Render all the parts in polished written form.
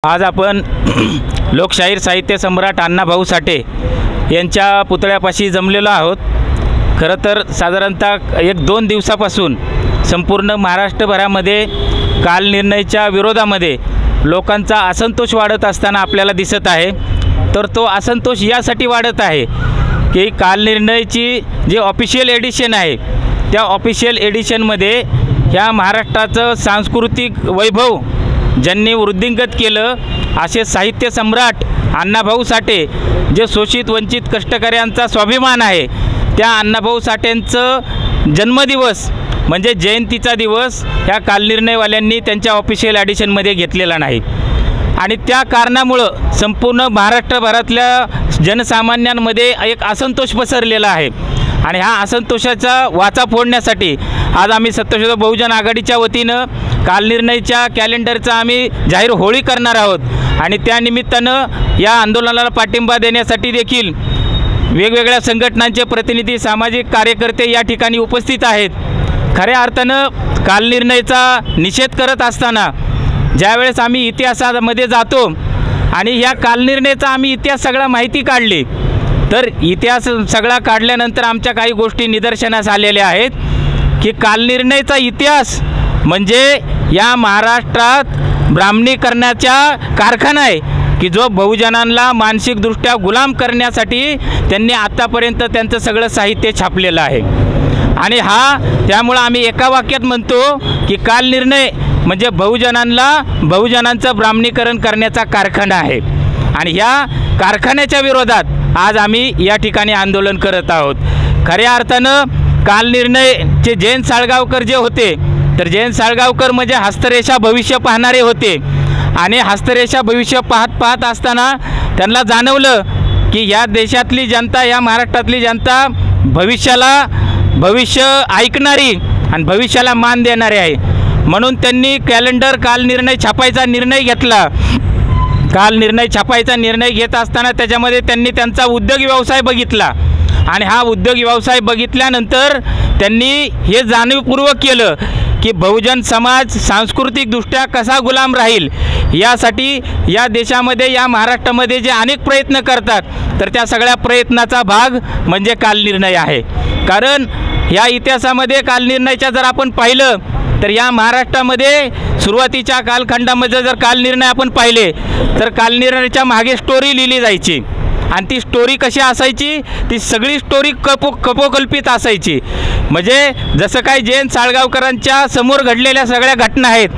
आज आपण लोकशाहीर साहित्य सम्राट अण्णाभाऊ साठे यांच्या पुतळ्यापाशी जमलेलो आहोत। खरं तर साधारणतः 1-2 दिवसापासून संपूर्ण महाराष्ट्रभरामध्ये कालनिर्णयाच्या विरोधामध्ये लोकांचा असंतोष वाढत असताना आपल्याला दिसत आहे। तर तो असंतोष यासाठी वाढत आहे की कालनिर्णयाची जे ऑफिशियल एडिशन आहे त्या ऑफिशियल एडिशनमध्ये ह्या महाराष्ट्राचं सांस्कृतिक वैभव ज्यांनी वृद्धिंगत केलं असे साहित्य सम्राट अण्णाभाऊ साठे जे शोषित वंचित कष्टकऱ्यांचा स्वाभिमान आहे त्या अण्णाभाऊ साठेंचं जन्मदिवस म्हणजे जयंतीचा दिवस ह्या कालनिर्णयवाल्यांनी त्यांच्या ऑफिशियल एडिशनमध्ये घेतलेला नाही आणि त्या कारणामुळं संपूर्ण महाराष्ट्रभरातल्या जनसामान्यांमध्ये एक असंतोष पसरलेला आहे। आणि हा असंतोषाचा वाचा फोडण्यासाठी आज आम्ही सत्यशोधक बहुजन आघाडीच्या वतीनं कालनिर्णयाच्या कॅलेंडरचा आम्ही जाहीर होळी करणार आहोत आणि त्या निमित्तानं या आंदोलनाला पाठिंबा देण्यासाठी देखील वेगवेगळ्या संघटनांचे प्रतिनिधी सामाजिक कार्यकर्ते या ठिकाणी उपस्थित आहेत। खऱ्या अर्थानं कालनिर्णयाचा निषेध करत असताना ज्यावेळेस आम्ही इतिहासामध्ये जातो आणि ह्या कालनिर्णयाचा आम्ही इतिहास सगळा माहिती काढली तर इतिहास सगळा काढल्यानंतर आमच्या काही गोष्टी निदर्शनास आलेल्या आहेत की कालनिर्णयाचा इतिहास म्हणजे या महाराष्ट्रात ब्राह्मणीकरणाचा कारखाना आहे की जो बहुजनांना मानसिकदृष्ट्या गुलाम करण्यासाठी त्यांनी आतापर्यंत त्यांचं सगळं साहित्य छापलेलं आहे। आणि त्यामुळे आम्ही एका वाक्यात म्हणतो की कालनिर्णय म्हणजे बहुजनांचं ब्राह्मणीकरण करण्याचा कारखाना आहे आणि ह्या कारखान्याच्या विरोधात आज आम्ही या ठिकाणी आंदोलन करत आहोत। खऱ्या अर्थानं कालनिर्णयचे जयंत साळगावकर जे होते तर जयंत साळगावकर म्हणजे हस्तरेषा भविष्य पाहणारे होते आणि हस्तरेषा भविष्य पाहत असताना त्यांना जाणवलं की या देशातली जनता या महाराष्ट्रातली जनता भविष्य ऐकणारी आणि भविष्याला मान देणारी आहे म्हणून त्यांनी कालनिर्णय छापायचा निर्णय घेतला। कालनिर्णय छापायचा निर्णय घेत असताना त्याच्यामध्ये त्यांनी त्यांचा उद्योग व्यवसाय बघितला आणि हा उद्योग व्यवसाय बघितल्यानंतर त्यांनी हे जाणीवपूर्वक केलं की बहुजन समाज सांस्कृतिकदृष्ट्या कसा गुलाम राहील यासाठी या देशामध्ये या महाराष्ट्रामध्ये जे अनेक प्रयत्न करतात तर त्या सगळ्या प्रयत्नाचा भाग म्हणजे कालनिर्णय आहे। कारण या इतिहासामध्ये कालनिर्णयाच्या जर आपण पाहिलं तर या महाराष्ट्रामध्ये सुरुवातीच्या कालखंडामध्ये जर कालनिर्णय आपण पाहिले तर कालनिर्णयाच्या मागे स्टोरी लिहिली जायची आणि ती स्टोरी कशी असायची ती सगळी स्टोरी कपोकल्पित असायची। म्हणजे जसं काही जयंत साळगावकरांच्या समोर घडलेल्या सगळ्या घटना आहेत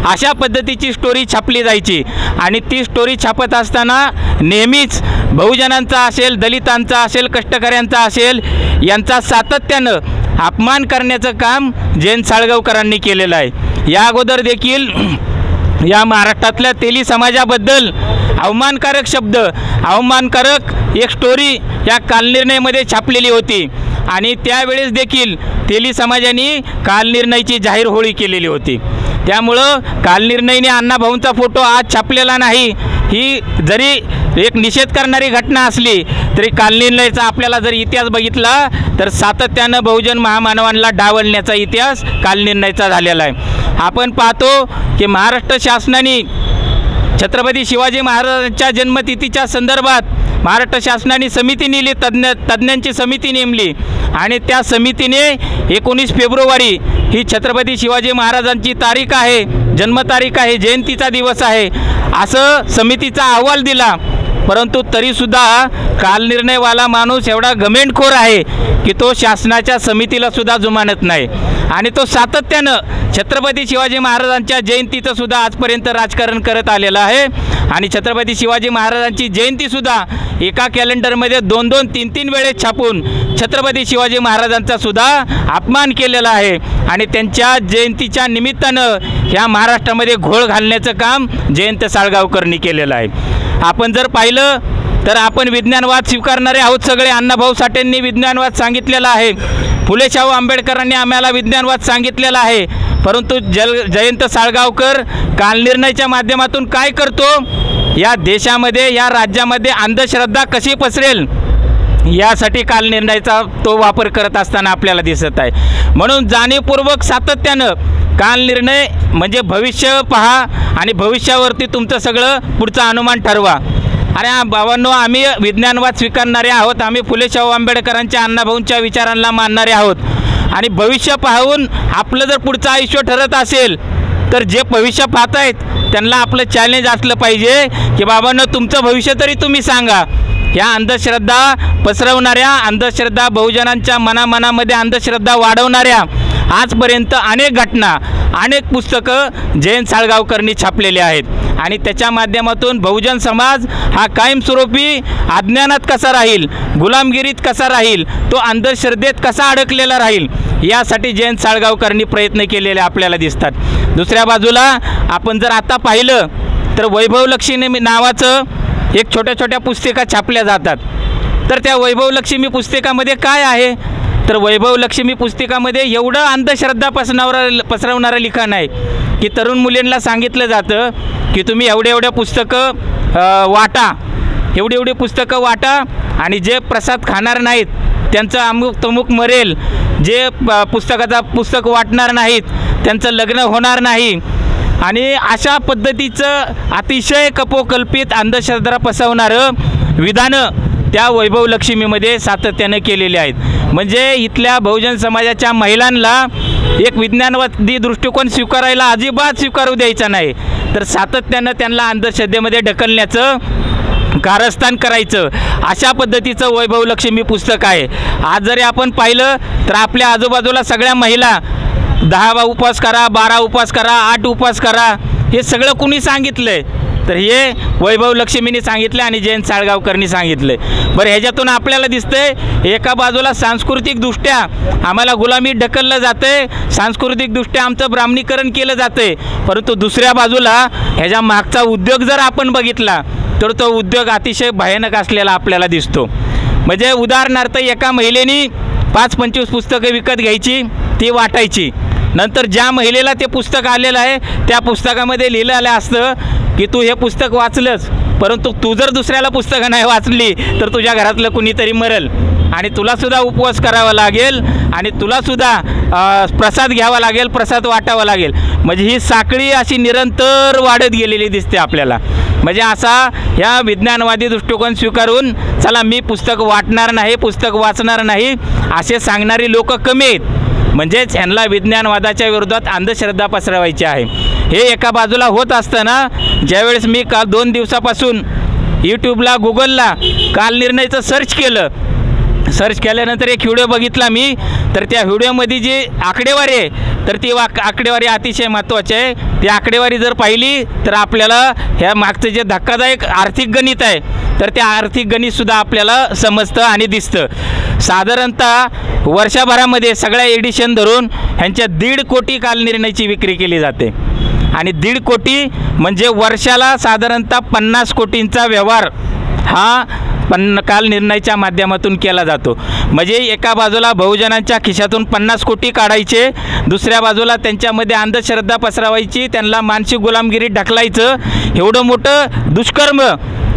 अशा पद्धतीची स्टोरी छापली जायची आणि ती स्टोरी छापत असताना नेहमीच बहुजनांचा असेल दलितांचा असेल कष्टकऱ्यांचा असेल यांचा सातत्यानं अपमान करण्याचं काम जयंत साळगावकरांनी केलेलं आहे। या अगोदर देखील या महाराष्ट्रातल्या तेली समाजाबद्दल अवमानकारक एक स्टोरी या कालनिर्णयामध्ये छापलेली होती आणि त्यावेळेस देखील तेली समाजाने कालनिर्णयाची जाहीर होळी केलेली होती। त्यामुळं कालनिर्णयाने अण्णाभाऊंचा फोटो आज छापलेला नाही ही जरी एक निषेध करणारी घटना असली तरी कालनिर्णयाचा आपल्याला जर इतिहास बघितला तर सातत्यानं बहुजन महामानवांना डावलण्याचा इतिहास कालनिर्णयाचा झालेला आहे। आपण पाहतो की महाराष्ट्र शासनाने छत्रपती शिवाजी महाराजांच्या जन्मतिथीच्या संदर्भात महाराष्ट्र शासनाने समिती नेली तज्ज्ञांची समिती नेमली आणि त्या समितीने 19 फेब्रुवारी ही छत्रपती शिवाजी महाराजांची तारीख आहे जन्मतारीख आहे जयंतीचा दिवस आहे असं समितीचा अहवाल दिला। परंतु तरीसुद्धा कालनिर्णयवाला माणूस एवढा घमेंडखोर आहे की तो शासनाच्या समितीला सुद्धा जुमानत नाही आणि तो सातत्यानं छत्रपती शिवाजी महाराजांच्या जयंतीचं सुद्धा आजपर्यंत राजकारण करत आलेला आहे आणि छत्रपती शिवाजी महाराजांची जयंतीसुद्धा एका कॅलेंडरमध्ये 2-2, 3-3 वेळेस छापून छत्रपती शिवाजी महाराजांचा सुद्धा अपमान केलेला आहे आणि त्यांच्या जयंतीच्या निमित्तानं ह्या महाराष्ट्रामध्ये घोळ घालण्याचं काम जयंत साळगावकरांनी केलेलं आहे। आपण जर पाहिलं तर आपण विज्ञानवाद स्वीकारणारे आहोत सगळे। अण्णाभाऊ साठेंनी विज्ञानवाद सांगितलेला आहे, फुले शाहू आंबेडकरांनी आम्हाला विज्ञानवाद सांगितलेला आहे, परंतु जयंत साळगावकर कालनिर्णयाच्या माध्यमातून काय करतो या देशामध्ये या राज्यामध्ये अंधश्रद्धा कशी पसरेल यासाठी कालनिर्णयाचा तो वापर करत असताना आपल्याला दिसत आहे। म्हणून जाणीवपूर्वक सातत्यानं काल निर्णय म्हणजे भविष्य पहा आणि भविष्यावरती तुमचं सगळं पुढचं अनुमान ठरवा. अरे बाबांनो, आम्ही विज्ञानवाद स्वीकारणारे आहोत, आम्ही फुले शाहू आंबेडकरांच्या अण्णाभाऊंच्या विचारांना मानणारे आहोत आणि भविष्य पाहून आपलं जर पुढचं आयुष्य ठरत असेल तर जे भविष्य पाहत आहेत त्यांना आपलं चॅलेंज असलं पाहिजे की बाबांनो, तुमचं भविष्य तरी तुम्ही सांगा. ह्या अंधश्रद्धा पसरवणाऱ्या, अंधश्रद्धा बहुजनांच्या मनामध्ये अंधश्रद्धा वाढवणाऱ्या आजपर्यंत अनेक घटना, अनेक पुस्तकं जयंत साळगावकरांनी छापलेली आहेत आणि त्याच्या माध्यमातून बहुजन समाज हा कायमस्वरूपी अज्ञानात कसा राहील, गुलामगिरीत कसा राहील, तो अंधश्रद्धेत कसा अडकलेला राहील, यासाठी जयंत साळगावकरांनी प्रयत्न केलेले आपल्याला दिसतात. दुसऱ्या बाजूला आपण जर आता पाहिलं तर वैभवलक्ष्मी नावाचं एक छोट्या पुस्तिका छापल्या जातात. तर त्या वैभवलक्ष्मी पुस्तिकामध्ये काय आहे तर वैभवलक्ष्मी पुस्तिकामध्ये एवढं अंधश्रद्धा पसरवणारं लिखाण आहे की तरुण मुलींना सांगितलं जातं की तुम्ही एवढे पुस्तकं वाटा, एवढी पुस्तकं वाटा आणि जे प्रसाद खाणार नाहीत त्यांचं अमुक तमुक मरेल, जे पुस्तक वाटणार नाहीत त्यांचं लग्न होणार नाही. आणि अशा पद्धतीचं अतिशय कपोकल्पित अंधश्रद्धा पसरवणारं विधानं त्या वैभवलक्ष्मीमध्ये सातत्यानं केलेले आहेत. म्हणजे इथल्या बहुजन समाजाच्या महिलांना एक विज्ञानवादी दृष्टिकोन स्वीकारायला अजिबात स्वीकारू द्यायचा नाही, तर सातत्यानं त्यांना अंधश्रद्धेमध्ये ढकलण्याचं कारस्थान करायचं, अशा पद्धतीचं वैभवलक्ष्मी पुस्तक आहे. आज जरी आपण पाहिलं तर आपल्या आजूबाजूला सगळ्या महिला 10 उपवास करा, 12 उपवास करा, 8 उपवास करा, हे सगळं कुणी सांगितलं आहे तर हे वैभवलक्ष्मींनी सांगितलं आणि जयंत साळगावकरांनी सांगितलं. बरं, ह्याच्यातून आपल्याला दिसतंय एका बाजूला सांस्कृतिकदृष्ट्या आम्हाला गुलामीत ढकललं जातं आहे, सांस्कृतिकदृष्ट्या आमचं ब्राह्मणीकरण केलं जातं आहे, परंतु दुसऱ्या बाजूला ह्याच्या मागचा उद्योग जर आपण बघितला तर तो उद्योग अतिशय भयानक असलेला आपल्याला दिसतो. म्हणजे उदाहरणार्थ एका महिलेनी 5-25 पुस्तकं विकत घ्यायची, ती वाटायची. नंतर ज्या महिलेला ते पुस्तक आलेलं आहे त्या पुस्तकामध्ये लिहिलेलं असतं की तू हे पुस्तक वाचलंच, परंतु तू जर दुसऱ्याला पुस्तकं नाही वाचली तर तुझ्या घरातलं कुणीतरी मरेल आणि तुलासुद्धा उपवास करावा लागेल आणि तुलासुद्धा प्रसाद घ्यावा लागेल, प्रसाद वाटावा लागेल. म्हणजे ही साखळी अशी निरंतर वाढत गेलेली दिसते आपल्याला. म्हणजे असा ह्या विज्ञानवादी दृष्टिकोन स्वीकारून चला मी पुस्तक वाटणार नाही, पुस्तक वाचणार नाही असे सांगणारी लोक कमी आहेत. म्हणजेच ह्यांना विज्ञानवादाच्या विरोधात अंधश्रद्धा पसरवायची आहे. हे एका बाजूला होत असताना ज्यावेळेस मी काल 2 दिवसापासून यूट्यूबला, गुगलला काल निर्णयचं सर्च केल्यानंतर एक व्हिडिओ बघितला मी, तर त्या व्हिडिओमध्ये जी आकडेवारी आहे तर ती आकडेवारी अतिशय महत्त्वाची आहे. ती आकडेवारी जर पाहिली तर आपल्याला ह्या मागचं जे धक्कादायक आर्थिक गणित आहे तर त्या आर्थिक गणितसुद्धा आपल्याला समजतं आणि दिसतं. साधारणतः वर्षभरामध्ये सगळ्या एडिशन धरून ह्यांच्या 1.5 कोटी काल निर्णयाची विक्री केली जाते आणि 1.5 कोटी म्हणजे वर्षाला साधारणतः 50 कोटींचा व्यवहार हा काल निर्णयाच्या माध्यमातून केला जातो. म्हणजे एका बाजूला बहुजनांच्या खिशातून 50 कोटी काढायचे, दुसऱ्या बाजूला त्यांच्यामध्ये अंधश्रद्धा पसरवायची, त्यांना मानसिक गुलामगिरीत ढकलायचं, एवढं मोठं दुष्कर्म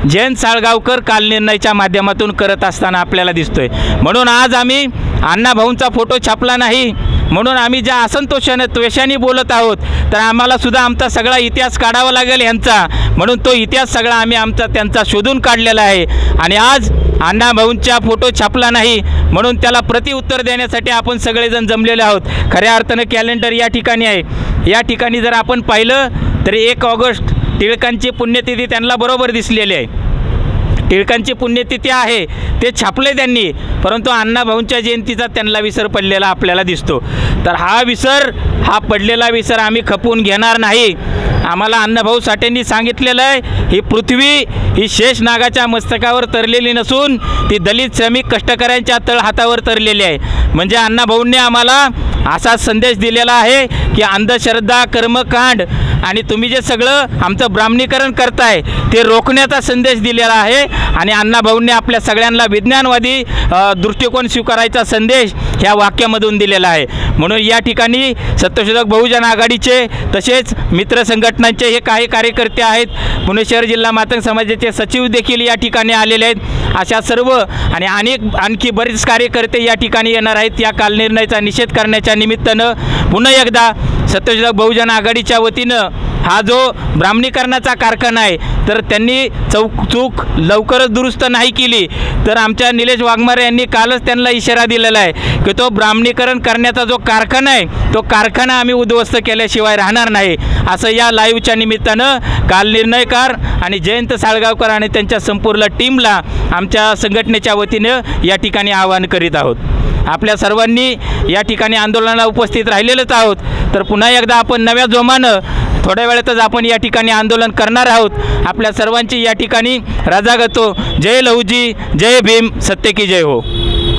जयंत साळगावकर काल निर्णयाच्या माध्यमातून करत असताना आपल्याला दिसतोय. म्हणून आज आम्ही अण्णाभाऊंचा फोटो छापला नाही म्हणून आम्ही ज्या असंतोषाने त्वेषाने बोलत आहोत तर आम्हाला सुद्धा आमचा सगळा इतिहास काढावा लागेल ह्यांचा. म्हणून तो इतिहास सगळा आम्ही त्यांचा शोधून काढलेला आहे आणि आज अण्णाभाऊंचा फोटो छापला नाही म्हणून त्याला प्रतिउत्तर देण्यासाठी आपण सगळेजण जमलेले आहोत. खऱ्या अर्थानं कॅलेंडर या ठिकाणी आहे. या ठिकाणी जर आपण पाहिलं तर 1 ऑगस्ट टिळकांची पुण्यतिथी त्यांना बरोबर दिसलेली आहे. टिळकांची पुण्यतिथी आहे ते छापले त्यांनी, परंतु अण्णाभाऊंच्या जयंतीचा त्यांना विसर पडलेला आपल्याला दिसतो. तर हा पडलेला विसर आम्ही खपवून घेणार नाही. आम्हाला अण्णाभाऊ साठेंनी सांगितलेलं आहे ही पृथ्वी ही शेष नागाच्या मस्तकावर तरलेली नसून ती दलित श्रमिक कष्टकऱ्यांच्या तळहातावर तरलेली आहे. म्हणजे अण्णाभाऊंनी आम्हाला असा संदेश दिलेला आहे की अंधश्रद्धा, कर्मकांड आणि तुम्ही जे सगळं आमचं ब्राह्मणीकरण करताय ते रोखण्याचा संदेश दिलेला आहे आणि अण्णाभाऊंनी आपल्या सगळ्यांना विज्ञानवादी दृष्टिकोन स्वीकारायचा संदेश ह्या वाक्यामधून दिलेला आहे. म्हणून या ठिकाणी सत्यशोधक बहुजन आघाडीचे तसेच मित्र संघटनांचे हे काही कार्यकर्ते आहेत, पुणे शहर जिल्हा मातंग समाजाचे सचिव देखील या ठिकाणी आलेले आहेत. अशा सर्व आणि आणखी बरेच कार्यकर्ते या ठिकाणी येणार आहेत. या काल निर्णयाचा निषेध करण्याच्या निमित्तानं पुन्हा एकदा सत्यशोधक बहुजन आघाडीच्या वतीनं हा जो ब्राह्मणीकरणाचा कारखाना आहे तर त्यांनी चूक लवकरच दुरुस्त नाही केली तर आमच्या निलेश वाघमारे यांनी कालच त्यांना इशारा दिलेला आहे की तो ब्राह्मणीकरण करण्याचा जो कारखाना आहे तो कारखाना आम्ही उद्ध्वस्त केल्याशिवाय राहणार नाही, असं या लाईव्हच्या निमित्तानं काल निर्णयकार आणि जयंत साळगावकर आणि त्यांच्या संपूर्ण टीमला आमच्या संघटनेच्या वतीनं या ठिकाणी आवाहन करीत आहोत। आपल्या सर्वांनी या ठिकाणी आंदोलनाला उपस्थित राहिलेलंच आहोत, तर पुन्हा एकदा आपण नव्या जोमानं थोड्या वेळातच आपण या ठिकाणी आंदोलन करणार आहोत। आपल्या सर्वांची या ठिकाणी रजा घेतो। जय लहुजी, जय भीम, सत्य की जय हो।